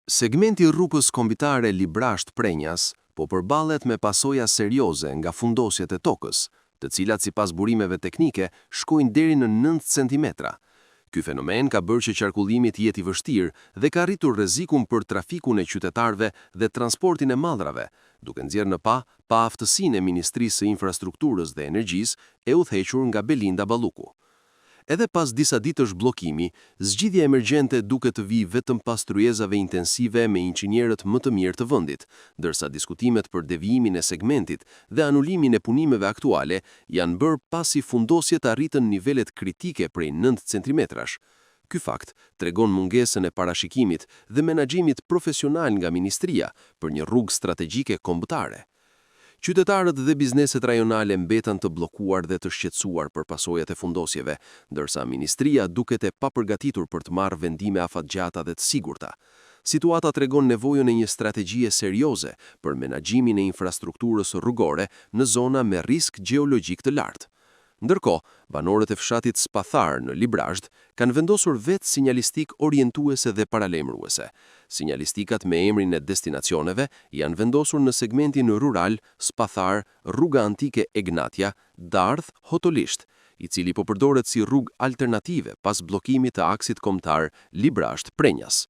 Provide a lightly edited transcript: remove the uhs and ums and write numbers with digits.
Segmenti rrugës kombëtare Librasht-Prenjas po përballet me pasoja serioze nga fundosjet e tokës, të cilat sipas burimeve teknike shkojnë deri në 9 centimetra. Ky fenomen ka bërë që qarkullimi të jetë i vështirë dhe ka rritur rrezikun për trafikun e qytetarëve dhe transportin e mallrave, duke nxjerrë në pa aftësinë e Ministrisë së Infrastrukturës dhe Energjisë e udhëhequr nga Belinda Balluku. Edhe pas disa ditësh bllokimi, zgjidhja emergjente duket të vijë vetëm pas tryezave intensive me inxhinierët më të mirë të vendit, ndërsa diskutimet për devijimin e segmentit dhe anulimin e punimeve aktuale janë bërë pasi fundosjet arritën nivelet kritike prej 9 centimetrash. Ky fakt tregon mungesën e parashikimit dhe menaxhimit profesional nga ministria për një rrugë strategjike kombëtare. Qytetarët dhe bizneset rajonale mbeten të bllokuar dhe të shqetësuar për pasojat e fundosjeve, ndërsa ministria duket e papërgatitur për të marrë vendime afatgjata dhe të sigurta. Situata tregon nevojën e një strategjie serioze për menaxhimin e infrastrukturës rrugore në zona me risk gjeologjik të lartë. Ndërkohë, banorët e fshatit Spathar në Librasht kanë vendosur vetë sinjalistik orientuese dhe paralemruese. Sinjalistikat me emrin e destinacioneve janë vendosur në segmentin rural Spathar, rruga antike Egnatia, Dardh, Hotolisht, i cili po përdoret si rrugë alternative pas bllokimit të aksit kombëtar Librasht-Prenjas.